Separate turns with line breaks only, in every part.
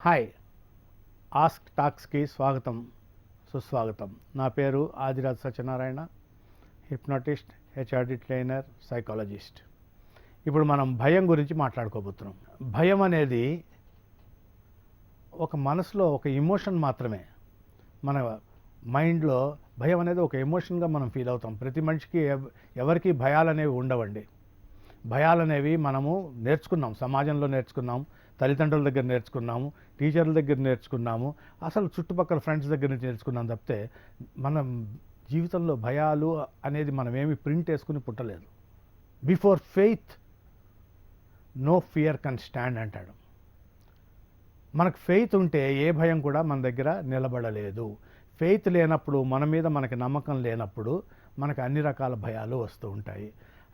Hi, ask టాక్స్కి స్వాగతం, సుస్వాగతం. నా పేరు Adiraj Satyanarayana, hypnotist, HRD trainer, psychologist. ఇప్పుడు మనం భయం గురించి మాట్లాడుకోబోతున్నాం. భయం అనేది ఒక మనసులో ఒక ఎమోషన్ మాత్రమే. మన మైండ్లో భయం అనేది ఒక ఎమోషన్గా మనం ఫీల్ అవుతాం. ప్రతి మనిషికి ఎవరికి భయాలు అనేవి ఉండవండి. భయాలు అనేవి మనము నేర్చుకున్నాం, సమాజంలో నేర్చుకున్నాం, తల్లిదండ్రుల దగ్గర నేర్చుకున్నాము, టీచర్ల దగ్గర నేర్చుకున్నాము, అసలు చుట్టుపక్కల ఫ్రెండ్స్ దగ్గర నుంచి నేర్చుకున్నాం తప్పితే మనం జీవితంలో భయాలు అనేది మనం ఏమి ప్రింట్ వేసుకుని పుట్టలేదు. Before faith no fear can stand అంటాడు. మనకు ఫెయిత్ ఉంటే ఏ భయం కూడా మన దగ్గర నిలబడలేదు. ఫెయిత్ లేనప్పుడు, మన మీద మనకి నమ్మకం లేనప్పుడు మనకు అన్ని రకాల భయాలు వస్తూ ఉంటాయి.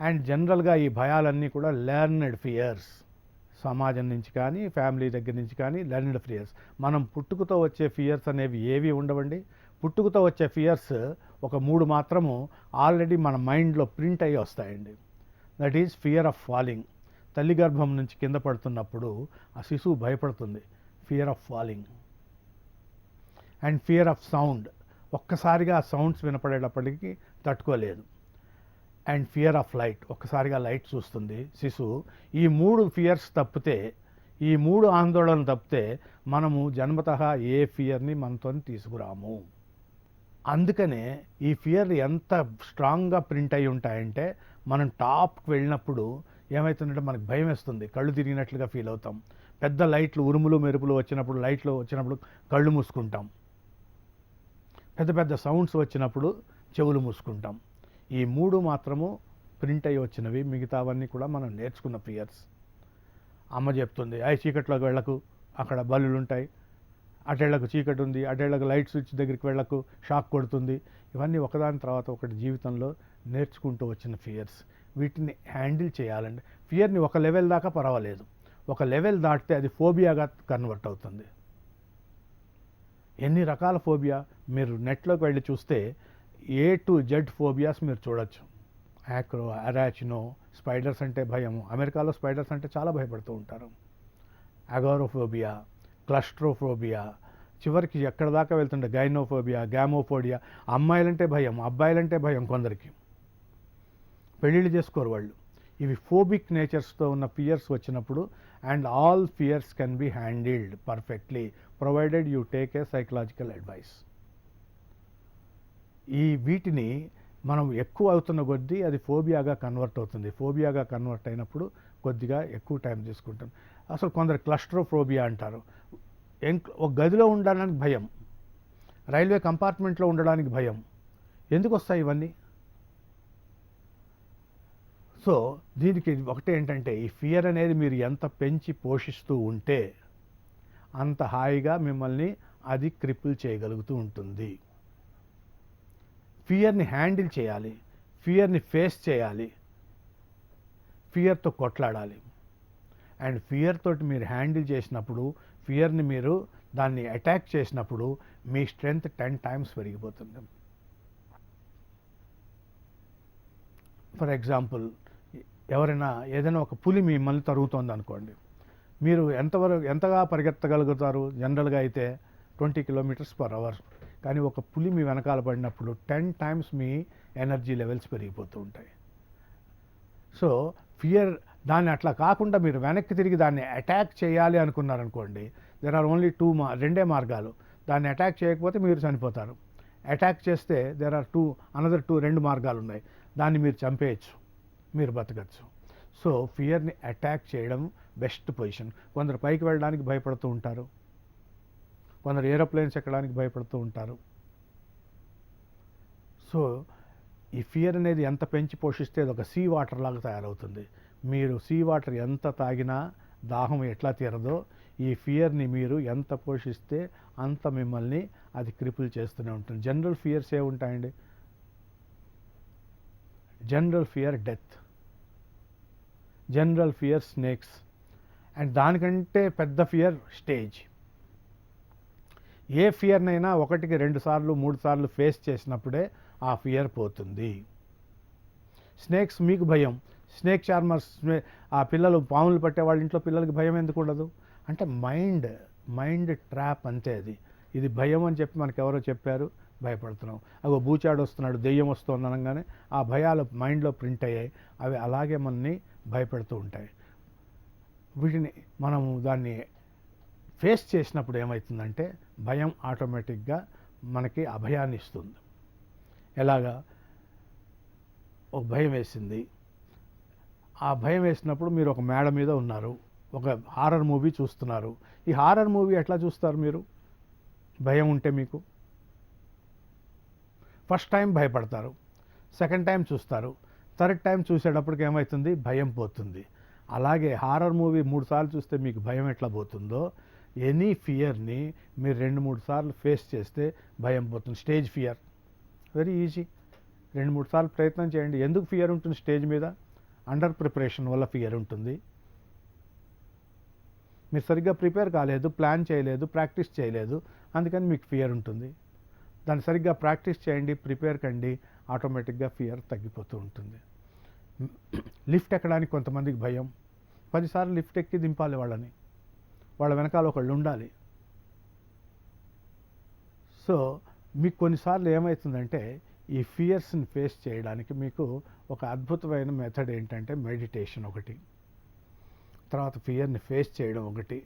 అండ్ జనరల్గా ఈ భయాలన్నీ కూడా లెర్న్డ్ ఫియర్స్. సమాజం నుంచి కానీ, ఫ్యామిలీ దగ్గర నుంచి కానీ లెర్న్డ్ ఫియర్స్. మనం పుట్టుకతో వచ్చే ఫియర్స్ అనేవి ఏవి ఉండవండి. పుట్టుకతో వచ్చే ఫియర్స్ ఒక 3 మాత్రము ఆల్రెడీ మన మైండ్లో ప్రింట్ అయ్యి వస్తాయండి. That is fear of falling. తల్లి గర్భం నుంచి కింద పడుతున్నప్పుడు ఆ శిశువు భయపడుతుంది, fear of falling. And fear of sound, ఒక్కసారిగా ఆ సౌండ్స్ వినపడేటప్పటికీ తట్టుకోలేదు. అండ్ ఫియర్ ఆఫ్ లైట్, ఒక్కసారిగా లైట్ చూస్తుంది శిశువు. ఈ 3 ఫియర్స్ తప్పితే, ఈ 3 ఆందోళనలు తప్పితే మనము జన్మతః ఏ ఫియర్ని మనతో తీసుకురాము. అందుకనే ఈ ఫియర్ ఎంత స్ట్రాంగ్గా ప్రింట్ అయి ఉంటాయంటే, మనం టాప్కి వెళ్ళినప్పుడు ఏమవుతుందంటే మనకు భయం వేస్తుంది, కళ్ళు తిరిగినట్లుగా ఫీల్ అవుతాం. పెద్ద లైట్లు, ఉరుములు మెరుపులు వచ్చినప్పుడు, లైట్లు వచ్చినప్పుడు కళ్ళు మూసుకుంటాం. పెద్ద పెద్ద సౌండ్స్ వచ్చినప్పుడు చెవులు మూసుకుంటాం. ఈ 3 మాత్రము ప్రింట్ అయ్యి వచ్చినవి. మిగతావన్నీ కూడా మనం నేర్చుకున్న ఫియర్స్. అమ్మ చెప్తుంది, చీకట్లోకి వెళ్ళకు, అక్కడ బల్లులు ఉంటాయి, అటేళ్లకు చీకటి ఉంది, అటేళ్లకు లైట్ స్విచ్ దగ్గరికి వెళ్ళకు, షాక్ కొడుతుంది. ఇవన్నీ ఒకదాని తర్వాత ఒకటి జీవితంలో నేర్చుకుంటూ వచ్చిన ఫియర్స్. వీటిని హ్యాండిల్ చేయాలండి. ఫియర్ని ఒక లెవెల్ దాకా పర్వాలేదు, ఒక లెవెల్ దాటితే అది ఫోబియాగా కన్వర్ట్ అవుతుంది. ఎన్ని రకాల ఫోబియా మీరు నెట్లోకి వెళ్ళి చూస్తే A to Z ఫోబియాస్ మీరు చూడొచ్చు. యాక్రో, అరాచినో, స్పైడర్స్ అంటే భయం. అమెరికాలో స్పైడర్స్ అంటే చాలా భయపడుతూ ఉంటారు. అగోరోఫోబియా, క్లస్ట్రోఫోబియా, చివరికి ఎక్కడ దాకా వెళ్తుంటే గైనోఫోబియా, గ్యామోఫోబియా. అమ్మాయిలంటే భయం, అబ్బాయిలంటే భయం. కొందరికి పెళ్ళిళ్ళు చేసుకోరు వాళ్ళు. ఇవి ఫోబిక్ నేచర్స్తో ఉన్న ఫియర్స్ వచ్చినప్పుడు, and all fears can be handled perfectly provided you take a psychological advice. వీటిని మనం ఎక్కువ అవుతున్న కొద్దీ అది ఫోబియాగా కన్వర్ట్ అవుతుంది. ఫోబియాగా కన్వర్ట్ అయినప్పుడు కొద్దిగా ఎక్కువ టైం తీసుకుంటాం. అసలు కొందరు క్లస్ట్రోఫోబియా అంటారు. ఒక గదిలో ఉండడానికి భయం, రైల్వే కంపార్ట్మెంట్లో ఉండడానికి భయం. ఎందుకు వస్తాయి ఇవన్నీ? సో దీనికి ఒకటే ఏంటంటే, ఈ ఫియర్ అనేది మీరు ఎంత పెంచి పోషిస్తూ ఉంటే అంత హాయిగా మిమ్మల్ని అది క్రిపుల్ చేయగలుగుతూ ఉంటుంది. ఫియర్ని హ్యాండిల్ చేయాలి, ఫియర్ని ఫేస్ చేయాలి, ఫియర్తో కొట్లాడాలి. అండ్ ఫియర్ తోటి మీరు హ్యాండిల్ చేసినప్పుడు, ఫియర్ని మీరు దాన్ని అటాక్ చేసినప్పుడు మీ స్ట్రెంగ్త్ 10 times పెరిగిపోతుంది. ఫర్ ఎగ్జాంపుల్, ఎవరైనా ఏదైనా ఒక పులి మిమ్మల్ని తరుగుతోంది అనుకోండి, మీరు ఎంతగా పరిగెత్తగలుగుతారు? జనరల్గా అయితే 20 km/h. కానీ ఒక పులి మీ వెనకాల పడినప్పుడు 10 times మీ ఎనర్జీ లెవెల్స్ పెరిగిపోతూ ఉంటాయి. సో ఫియర్, దాన్ని అట్లా కాకుండా మీరు వెనక్కి తిరిగి దాన్ని అటాక్ చేయాలి అనుకున్నారనుకోండి, దెర్ ఆర్ ఓన్లీ 2 మార్గాలు. దాన్ని అటాక్ చేయకపోతే మీరు చనిపోతారు. అటాక్ చేస్తే దెర్ ఆర్ అనదర్ 2 మార్గాలు ఉన్నాయి. దాన్ని మీరు చంపేయచ్చు, మీరు బతకచ్చు. సో ఫియర్ని అటాక్ చేయడం బెస్ట్ పొజిషన్. కొందరు పైకి వెళ్ళడానికి భయపడుతూ ఉంటారు, కొందరు ఏరోప్లేన్స్ ఎక్కడానికి భయపడుతూ ఉంటారు. సో ఈ ఫియర్ అనేది ఎంత పెంచి పోషిస్తే అది ఒక సీ వాటర్ లాగా తయారవుతుంది. మీరు సీ వాటర్ ఎంత తాగినా దాహం ఎట్లా తీరదో, ఈ ఫియర్ని మీరు ఎంత పోషిస్తే అంత మిమ్మల్ని అది క్రిపుల్ చేస్తూనే ఉంటుంది. జనరల్ ఫియర్స్ ఏ ఉంటాయండి? General fear death, general fear snakes, and దానికంటే పెద్ద ఫియర్ స్టేజ్. ఏ ఫియర్నైనా 1కి 2 సార్లు 3 సార్లు ఫేస్ చేసినప్పుడే ఆ ఫియర్ పోతుంది. స్నేక్స్ మీకు భయం, ఆ పిల్లలు పాములు పట్టే వాళ్ళ ఇంట్లో పిల్లలకి భయం ఎందుకు ఉండదు? అంటే మైండ్ మైండ్ ట్రాప్ అంతే అది. ఇది భయం అని చెప్పి మనకెవరో చెప్పారు, భయపడుతున్నాం. అగో బూచాడు వస్తున్నాడు, దెయ్యం వస్తుంది అనగానే ఆ భయాలు మైండ్లో ప్రింట్ అయ్యాయి. అవి అలాగే మనని భయపెడుతూ ఉంటాయి. వీటిని మనము దాన్ని ఫేస్ చేసినప్పుడు ఏమవుతుందంటే భయం ఆటోమేటిక్గా మనకి అభయాన్ని ఇస్తుంది. ఎలాగా? ఒక భయం వేసింది. ఆ భయం వేసినప్పుడు మీరు ఒక మేడ మీద ఉన్నారు, ఒక హారర్ మూవీ చూస్తున్నారు. ఈ హారర్ మూవీ ఎట్లా చూస్తారు మీరు? భయం ఉంటే మీకు ఫస్ట్ టైం భయపడతారు, సెకండ్ టైం చూస్తారు, థర్డ్ టైం చూసేటప్పటికి ఏమవుతుంది? భయం పోతుంది. అలాగే హారర్ మూవీ 3 సార్లు చూస్తే మీకు భయం ఎట్లా పోతుందో, ఎనీ ఫియర్ని మీరు 2-3 సార్లు ఫేస్ చేస్తే భయం పోతుంది. Stage fear very easy. 2-3 సార్లు ప్రయత్నం చేయండి. ఎందుకు ఫియర్ ఉంటుంది స్టేజ్ మీద? అండర్ ప్రిపరేషన్ వల్ల ఫియర్ ఉంటుంది. మీరు సరిగ్గా ప్రిపేర్ కాలేదు, ప్లాన్ చేయలేదు, ప్రాక్టీస్ చేయలేదు, అందుకని మీకు ఫియర్ ఉంటుంది. దాన్ని సరిగ్గా ప్రాక్టీస్ చేయండి, ప్రిపేర్ కండి, ఆటోమేటిక్గా ఫియర్ తగ్గిపోతూ ఉంటుంది. లిఫ్ట్ ఎక్కడానికి కొంతమందికి భయం. 10 సార్లు లిఫ్ట్ ఎక్కి దింపాలి వాళ్ళని, వాళ్ళ వెనకాల ఒకళ్ళు ఉండాలి. సో మీకు కొన్నిసార్లు ఏమవుతుందంటే ఈ ఫియర్స్ని ఫేస్ చేయడానికి మీకు ఒక అద్భుతమైన మెథడ్ ఏంటంటే మెడిటేషన్ ఒకటి, తర్వాత ఫియర్ని ఫేస్ చేయడం ఒకటి,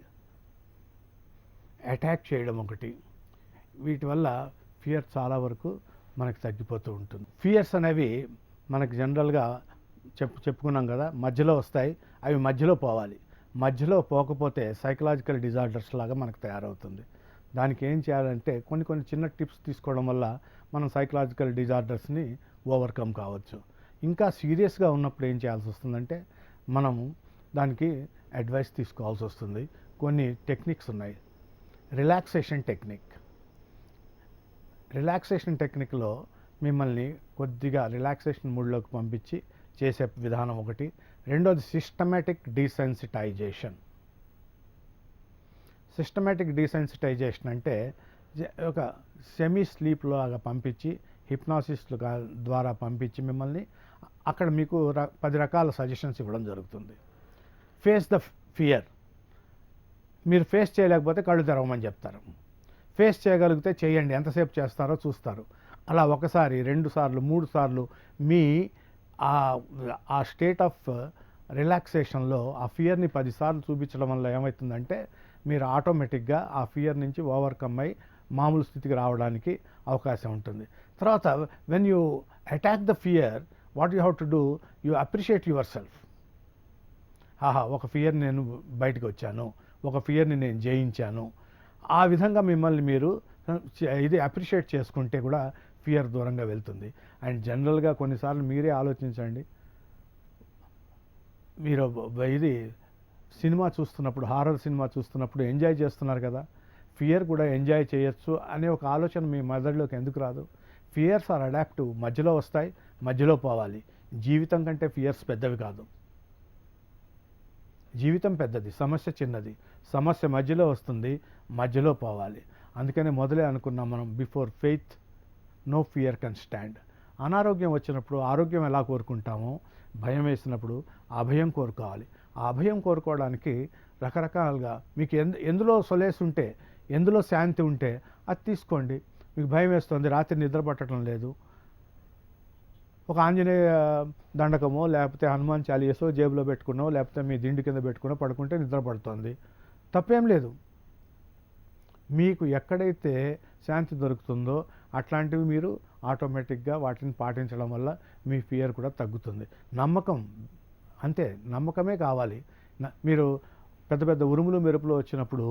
అటాక్ చేయడం ఒకటి. వీటి వల్ల ఫియర్ చాలా వరకు మనకు తగ్గిపోతూ ఉంటుంది. ఫియర్స్ అనేవి మనకు జనరల్గా చెప్పుకున్నాం కదా, మధ్యలో వస్తాయి, అవి మధ్యలో పోవాలి. మధ్యలో పోకపోతే సైకలాజికల్ డిజార్డర్స్ లాగా మనకు తయారవుతుంది. దానికి ఏం చేయాలంటే కొన్ని చిన్న టిప్స్ తీసుకోవడం వల్ల మనం సైకలాజికల్ డిజార్డర్స్ని ఓవర్కమ్ కావచ్చు. ఇంకా సీరియస్గా ఉన్నప్పుడు ఏం చేయాల్సి వస్తుందంటే మనము దానికి అడ్వైస్ తీసుకోవాల్సి వస్తుంది. కొన్ని టెక్నిక్స్ ఉన్నాయి. రిలాక్సేషన్ టెక్నిక్లో మిమ్మల్ని కొద్దిగా రిలాక్సేషన్ మూడ్లోకి పంపించి చేసే విధానం ఒకటి. రెండోది సిస్టమేటిక్ డీసెన్సిటైజేషన్ అంటే ఒక సెమీ స్లీప్ లాగా పంపించి, హిప్నాసిస్ ద్వారా పంపించి మిమ్మల్ని అక్కడ మీకు 10 రకాల సజెషన్స్ ఇవ్వడం జరుగుతుంది. Face the fear. మీరు ఫేస్ చేయలేకపోతే కళ్ళు తెరవమని చెప్తారు. ఫేస్ చేయగలిగితే చేయండి, ఎంతసేపు చేస్తారో చూస్తారు. అలా 1 సారి 2 సార్లు 3 సార్లు మీ ఆ స్టేట్ ఆఫ్ రిలాక్సేషన్లో ఆ ఫియర్ని 10 సార్లు చూపించడం వల్ల ఏమవుతుందంటే మీరు ఆటోమేటిక్గా ఆ ఫియర్ నుంచి ఓవర్కమ్ అయ్యి మామూలు స్థితికి రావడానికి అవకాశం ఉంటుంది. తర్వాత when you attack the fear, what you have to do, you appreciate your self. ఒక ఫియర్ని నేను బయటకు వచ్చాను, ఒక ఫియర్ని నేను జయించాను. ఆ విధంగా మిమ్మల్ని మీరు ఇది అప్రిషియేట్ చేసుకుంటే కూడా ఫియర్ దూరంగా వెళ్తుంది. అండ్ జనరల్గా కొన్నిసార్లు మీరే ఆలోచించండి, మీరు ఇది సినిమా చూస్తున్నప్పుడు, హారర్ సినిమా చూస్తున్నప్పుడు ఎంజాయ్ చేస్తున్నారు కదా, ఫియర్ కూడా ఎంజాయ్ చేయొచ్చు అనే ఒక ఆలోచన మీ మెదడులోకి ఎందుకు రాదు? ఫియర్స్ ఆర్ అడాప్టివ్, మధ్యలో వస్తాయి, మధ్యలో పోవాలి. జీవితం కంటే ఫియర్స్ పెద్దవి కాదు. జీవితం పెద్దది, సమస్య చిన్నది. సమస్య మధ్యలో వస్తుంది, మధ్యలో పోవాలి. అందుకనే మొదలే అనుకున్నాం మనం, before faith no fear can stand. అనారోగ్యం వచ్చినప్పుడు ఆరోగ్యం ఎలా కోరుకుంటామో, భయం వేసినప్పుడు అభయం కోరుకోవాలి. ఆ అభయం కోరుకోవడానికి రకరకాలుగా మీకు ఎందులో సొలేస్ ఉంటే, ఎందులో శాంతి ఉంటే అది తీసుకోండి. మీకు భయం వేస్తుంది, రాత్రి నిద్ర పట్టడం లేదు, ఒక ఆంజనేయ దండకమో లేకపోతే హనుమాన్ చాలీసో జేబులో పెట్టుకున్నో లేకపోతే మీ దిండు కింద పెట్టుకున్నో పడుకుంటే నిద్ర పడుతుంది, తప్పేం లేదు. మీకు ఎక్కడైతే శాంతి దొరుకుతుందో అట్లాంటివి మీరు ఆటోమేటిక్గా వాటిని పాటించడం వల్ల మీ ఫియర్ కూడా తగ్గుతుంది. నమ్మకం అంతే, నమ్మకమే కావాలి. మీరు పెద్ద పెద్ద ఉరుములు మెరుపులు వచ్చినప్పుడు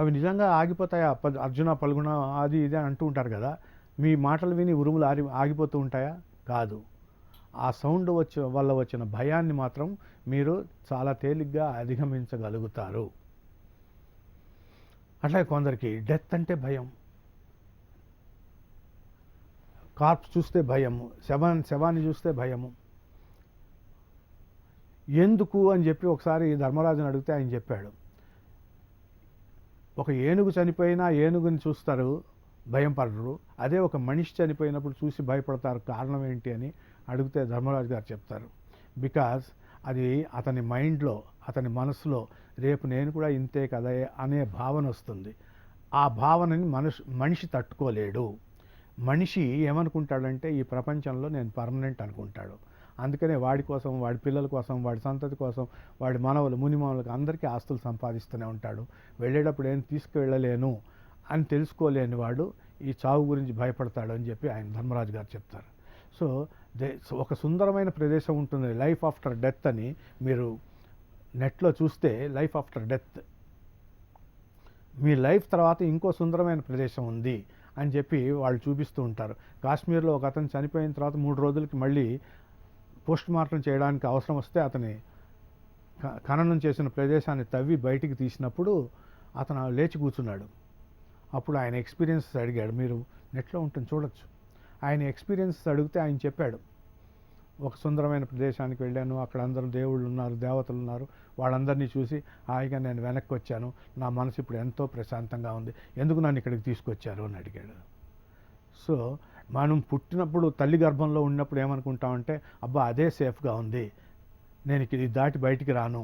అవి నిజంగా ఆగిపోతాయా? అర్జున పల్గుణ అది ఇది అంటూ ఉంటారు కదా, మీ మాటలు విని ఉరుములు ఆగిపోతూ ఉంటాయా? కాదు. ఆ సౌండ్ వల్ల వచ్చిన భయాన్ని మాత్రం మీరు చాలా తేలిగ్గా అధిగమించగలుగుతారు. అట్లాగే కొందరికి డెత్ అంటే భయం, కార్ప్స్ చూస్తే భయము, శవాన్ని చూస్తే భయము. ఎందుకు అని చెప్పి ఒకసారి ధర్మరాజుని అడిగితే ఆయన చెప్పాడు, ఒక ఏనుగు చనిపోయినా ఏనుగుని చూస్తారు, భయం పడరు. అదే ఒక మనిషి చనిపోయినప్పుడు చూసి భయపడతారు, కారణం ఏంటి అని అడిగితే ధర్మరాజు గారు చెప్తారు, బికాజ్ అది అతని మైండ్లో, అతని మనసులో రేపు నేను కూడా ఇంతే కదా అనే భావన వస్తుంది. ఆ భావనని మనిషి తట్టుకోలేడు. మనిషి ఏమనుకుంటాడంటే ఈ ప్రపంచంలో నేను పర్మనెంట్ అనుకుంటాడు. అందుకనే వాడి కోసం, వాడి పిల్లల కోసం, వాడి సంతతి కోసం, వాడి మనవలు మునిమానవులకు అందరికీ ఆస్తులు సంపాదిస్తూనే ఉంటాడు. వెళ్ళేటప్పుడు ఏం తీసుకువెళ్ళలేను అని తెలుసుకోలేని వాడు ఈ చావు గురించి భయపడతాడు అని చెప్పి ఆయన ధర్మరాజు గారు చెప్తారు. సో ఒక సుందరమైన ప్రదేశం ఉంటుంది లైఫ్ ఆఫ్టర్ డెత్ అని. మీరు నెట్లో చూస్తే లైఫ్ ఆఫ్టర్ డెత్, మీ లైఫ్ తర్వాత ఇంకో సుందరమైన ప్రదేశం ఉంది అని చెప్పి వాళ్ళు చూపిస్తూ ఉంటారు. కాశ్మీర్లో ఒక అతను చనిపోయిన తర్వాత 3 రోజులకి మళ్ళీ పోస్ట్ మార్టం చేయడానికి అవసరం వస్తే అతని ఖననం చేసిన ప్రదేశాన్ని తవ్వి బయటికి తీసినప్పుడు అతను లేచి కూర్చున్నాడు. అప్పుడు ఆయన ఎక్స్పీరియన్సెస్ అడిగాడు. మీరు నెట్లో ఉంటుంది చూడొచ్చు. ఆయన ఎక్స్పీరియన్సెస్ అడిగితే ఆయన చెప్పాడు, ఒక సుందరమైన ప్రదేశానికి వెళ్ళాను, అక్కడ అందరూ దేవుళ్ళు ఉన్నారు, దేవతలు ఉన్నారు, వాళ్ళందరినీ చూసి హాయిగా నేను వెనక్కి వచ్చాను, నా మనసు ఇప్పుడు ఎంతో ప్రశాంతంగా ఉంది, ఎందుకు నన్ను ఇక్కడికి తీసుకొచ్చారు అని అడిగాడు. సో మనం పుట్టినప్పుడు తల్లి గర్భంలో ఉన్నప్పుడు ఏమనుకుంటామంటే అబ్బా అదే సేఫ్గా ఉంది, నేను ఇది దాటి బయటికి రాను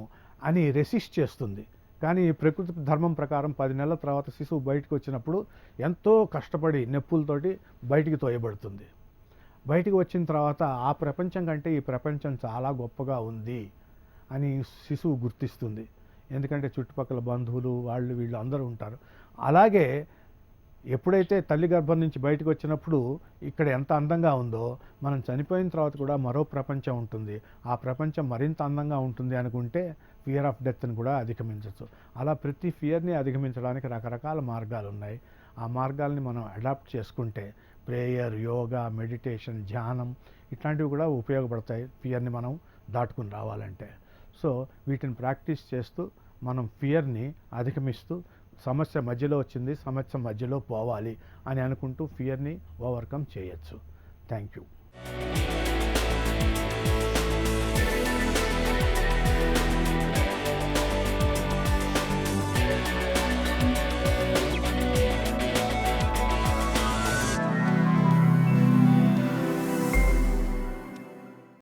అని రెసిస్ట్ చేస్తుంది. కానీ ప్రకృతి ధర్మం ప్రకారం 10 నెలల తర్వాత శిశువు బయటకు వచ్చినప్పుడు ఎంతో కష్టపడి నొప్పులతోటి బయటికి తోయబడుతుంది. బయటికి వచ్చిన తర్వాత ఆ ప్రపంచం కంటే ఈ ప్రపంచం చాలా గొప్పగా ఉంది అని శిశువు గుర్తిస్తుంది. ఎందుకంటే చుట్టుపక్కల బంధువులు వాళ్ళు వీళ్ళు అందరూ ఉంటారు. అలాగే ఎప్పుడైతే తల్లి గర్భం నుంచి బయటకు వచ్చినప్పుడు ఇక్కడ ఎంత అందంగా ఉందో, మనం చనిపోయిన తర్వాత కూడా మరో ప్రపంచం ఉంటుంది, ఆ ప్రపంచం మరింత అందంగా ఉంటుంది అనుకుంటే ఫియర్ ఆఫ్ డెత్ని కూడా అధిగమించవచ్చు. అలా ప్రతి ఫియర్ని అధిగమించడానికి రకరకాల మార్గాలు ఉన్నాయి. ఆ మార్గాల్ని మనం అడాప్ట్ చేసుకుంటే ప్రేయర్, యోగా, మెడిటేషన్, ధ్యానం ఇట్లాంటివి కూడా ఉపయోగపడతాయి ఫియర్ని మనం దాటుకుని రావాలంటే. సో వీటిని ప్రాక్టీస్ చేస్తూ మనం ఫియర్ని అధిగమిస్తూ సమస్య మధ్యలో వచ్చింది, సమస్య మధ్యలో పోవాలి అని అనుకుంటూ ఫియర్ని ఓవర్కమ్ చేయొచ్చు. Thank you.